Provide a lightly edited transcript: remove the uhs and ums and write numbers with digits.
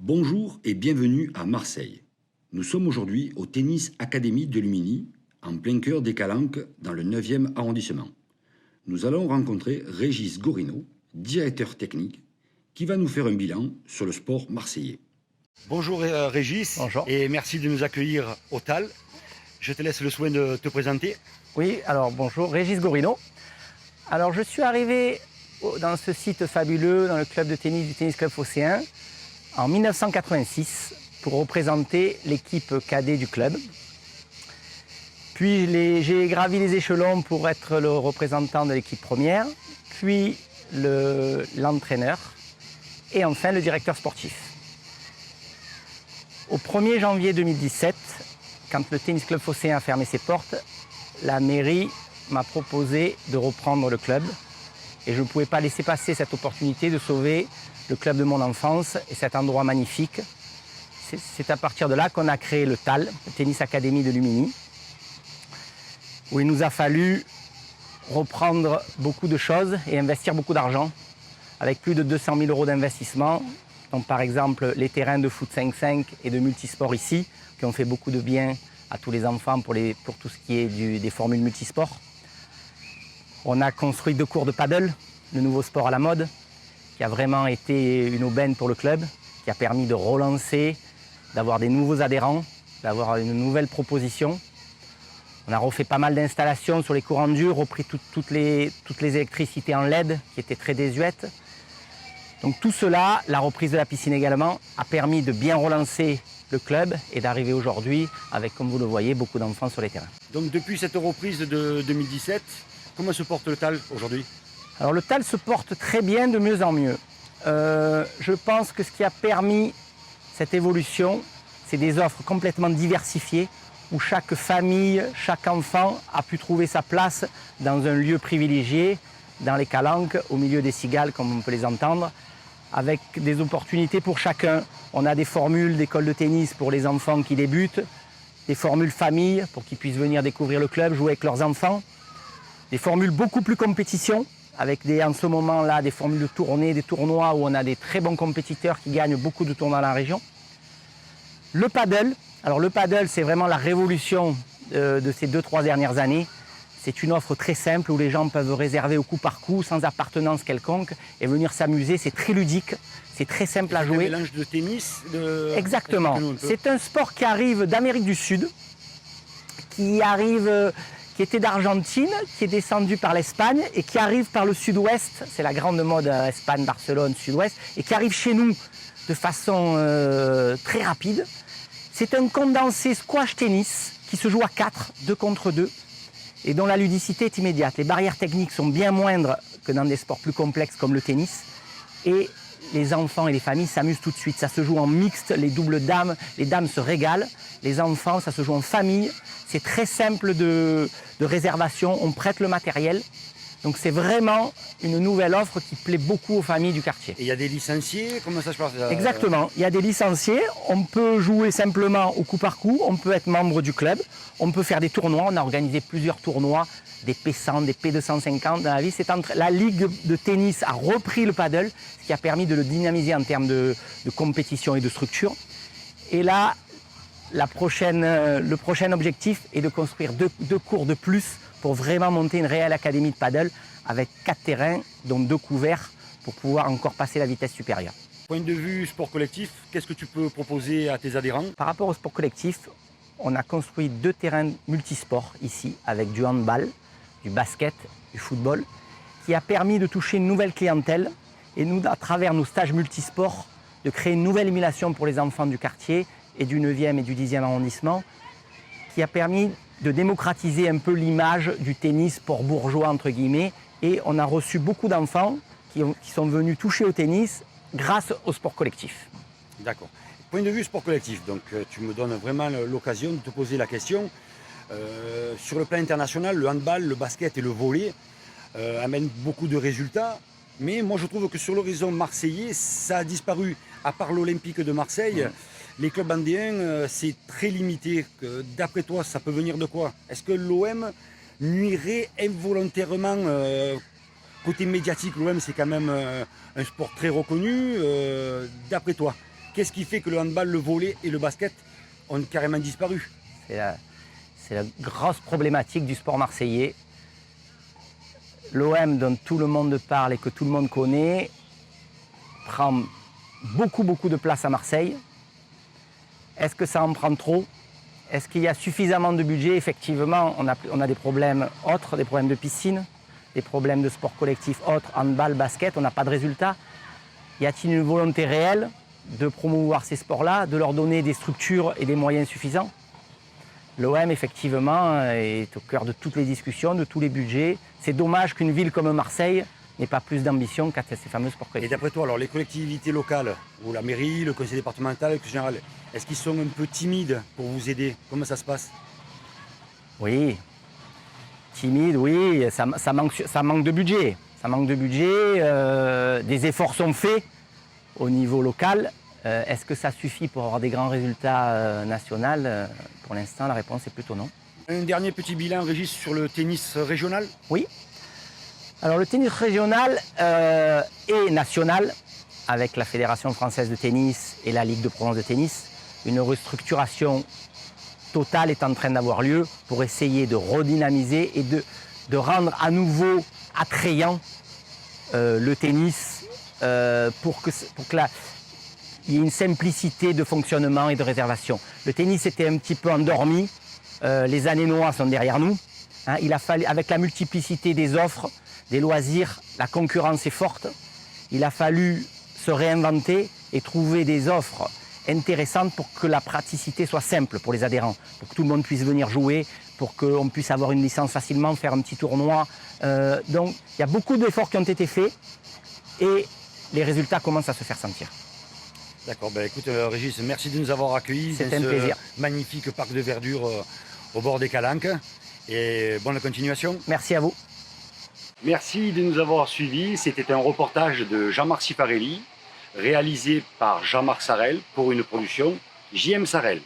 Bonjour et bienvenue à Marseille. Nous sommes aujourd'hui au Tennis Academy de Lumini, en plein cœur des Calanques, dans le 9e arrondissement. Nous allons rencontrer Régis Gorino, directeur technique, qui va nous faire un bilan sur le sport marseillais. Bonjour Régis. Bonjour. Et merci de nous accueillir au TAL. Je te laisse le soin de te présenter. Oui, alors bonjour, Régis Gorino. Alors je suis arrivé dans ce site fabuleux, dans le club de tennis du Tennis Club Phocéen, en 1986 pour représenter l'équipe cadet du club. Puis j'ai gravi les échelons pour être le représentant de l'équipe première, puis l'entraîneur et enfin le directeur sportif. Au 1er janvier 2017, quand le Tennis Club Phocéen a fermé ses portes, la mairie m'a proposé de reprendre le club et je ne pouvais pas laisser passer cette opportunité de sauver le club de mon enfance et cet endroit magnifique. C'est à partir de là qu'on a créé le TAL, le Tennis Academy de Lumini, où il nous a fallu reprendre beaucoup de choses et investir beaucoup d'argent, avec plus de 200 000 € d'investissement, donc par exemple les terrains de foot 5-5 et de multisport ici, qui ont fait beaucoup de bien à tous les enfants pour tout ce qui est des formules multisports. On a construit 2 cours de paddle, le nouveau sport à la mode, qui a vraiment été une aubaine pour le club, qui a permis de relancer, d'avoir des nouveaux adhérents, d'avoir une nouvelle proposition. On a refait pas mal d'installations sur les cours en dur, repris toutes les électricités en LED qui étaient très désuètes. Donc tout cela, la reprise de la piscine également, a permis de bien relancer le club et d'arriver aujourd'hui avec, comme vous le voyez, beaucoup d'enfants sur les terrains. Donc depuis cette reprise de 2017, comment se porte le TAL aujourd'hui? Alors le TAL se porte très bien, de mieux en mieux. Je pense que ce qui a permis cette évolution, c'est des offres complètement diversifiées où chaque famille, chaque enfant a pu trouver sa place dans un lieu privilégié, dans les Calanques, au milieu des cigales comme on peut les entendre, avec des opportunités pour chacun. On a des formules d'école de tennis pour les enfants qui débutent, des formules famille pour qu'ils puissent venir découvrir le club, jouer avec leurs enfants, des formules beaucoup plus compétition, avec en ce moment-là des formules de tournée, des tournois où on a des très bons compétiteurs qui gagnent beaucoup de tournois dans la région. Le paddle, alors le paddle c'est vraiment la révolution de ces 2-3 dernières années. C'est une offre très simple où les gens peuvent réserver au coup par coup, sans appartenance quelconque, et venir s'amuser. C'est très ludique, c'est très simple à jouer. Un mélange de tennis Exactement. C'est un sport qui arrive d'Amérique du Sud, qui était d'Argentine, qui est descendu par l'Espagne et qui arrive par le sud-ouest. C'est la grande mode Espagne, Barcelone, sud-ouest, et qui arrive chez nous de façon très rapide. C'est un condensé squash-tennis qui se joue à 4, 2 contre 2. Et dont la ludicité est immédiate. Les barrières techniques sont bien moindres que dans des sports plus complexes comme le tennis. Et les enfants et les familles s'amusent tout de suite. Ça se joue en mixte, les doubles dames, les dames se régalent. Les enfants, ça se joue en famille. C'est très simple de réservation, on prête le matériel. Donc c'est vraiment une nouvelle offre qui plaît beaucoup aux familles du quartier. Et il y a des licenciés, comment ça se passe? Exactement, il y a des licenciés, on peut jouer simplement au coup par coup, on peut être membre du club, on peut faire des tournois, on a organisé plusieurs tournois, des P100, des P250 dans la vie. La ligue de tennis a repris le paddle, ce qui a permis de le dynamiser en termes de compétition et de structure. Et là, le prochain objectif est de construire deux cours de plus pour vraiment monter une réelle académie de paddle avec 4 terrains, dont 2 couverts, pour pouvoir encore passer la vitesse supérieure. Point de vue sport collectif, qu'est-ce que tu peux proposer à tes adhérents? Par rapport au sport collectif, on a construit 2 terrains multisports ici, avec du handball, du basket, du football, qui a permis de toucher une nouvelle clientèle et nous, à travers nos stages multisports, de créer une nouvelle émulation pour les enfants du quartier et du 9e et du 10e arrondissement, qui a permis de démocratiser un peu l'image du tennis sport bourgeois entre guillemets, et on a reçu beaucoup d'enfants qui sont venus toucher au tennis grâce au sport collectif. D'accord. Point de vue sport collectif, donc tu me donnes vraiment l'occasion de te poser la question. Sur le plan international, le handball, le basket et le volley amènent beaucoup de résultats, mais moi je trouve que sur l'horizon marseillais, ça a disparu. À part l'Olympique de Marseille, les clubs andéens, c'est très limité. D'après toi, ça peut venir de quoi? Est-ce que l'OM nuirait involontairement, côté médiatique, l'OM c'est quand même un sport très reconnu, d'après toi, Qu'est-ce qui fait que le handball, le volley et le basket ont carrément disparu? C'est la grosse problématique du sport marseillais. L'OM, dont tout le monde parle et que tout le monde connaît, prend beaucoup de place à Marseille. Est-ce que ça en prend trop? Est-ce qu'il y a suffisamment de budget? Effectivement, on a des problèmes autres, des problèmes de piscine, des problèmes de sport collectif autres, handball, basket, on n'a pas de résultats. Y a-t-il une volonté réelle de promouvoir ces sports-là, de leur donner des structures et des moyens suffisants? L'OM, effectivement, est au cœur de toutes les discussions, de tous les budgets. C'est dommage qu'une ville comme Marseille n'ait pas plus d'ambition qu'a ces fameux sports Et collectifs. d'après toi, alors les collectivités locales, ou la mairie, le conseil départemental, le conseil général, est-ce qu'ils sont un peu timides pour vous aider? Comment ça se passe? Oui, timide, oui, ça manque de budget. Ça manque de budget, des efforts sont faits au niveau local. Est-ce que ça suffit pour avoir des grands résultats nationaux? Pour l'instant, la réponse est plutôt non. Un dernier petit bilan, Régis, sur le tennis régional. Oui. Alors le tennis régional et national, avec la Fédération française de tennis et la Ligue de Provence de tennis, une restructuration totale est en train d'avoir lieu pour essayer de redynamiser et de rendre à nouveau attrayant le tennis pour que il y ait une simplicité de fonctionnement et de réservation. Le tennis était un petit peu endormi, les années noires sont derrière nous. Hein, il a fallu, avec la multiplicité des offres, des loisirs, la concurrence est forte. Il a fallu se réinventer et trouver des offres intéressantes pour que la praticité soit simple pour les adhérents, pour que tout le monde puisse venir jouer, pour qu'on puisse avoir une licence facilement, faire un petit tournoi. Donc il y a beaucoup d'efforts qui ont été faits et les résultats commencent à se faire sentir. D'accord, ben écoute Régis, merci de nous avoir accueillis C'était dans un plaisir. ce magnifique parc de verdure au bord des Calanques. Et bonne continuation. Merci à vous. Merci de nous avoir suivis. C'était un reportage de Jean-Marc Cifarelli, réalisé par Jean-Marc Sarel pour une production JM Sarel.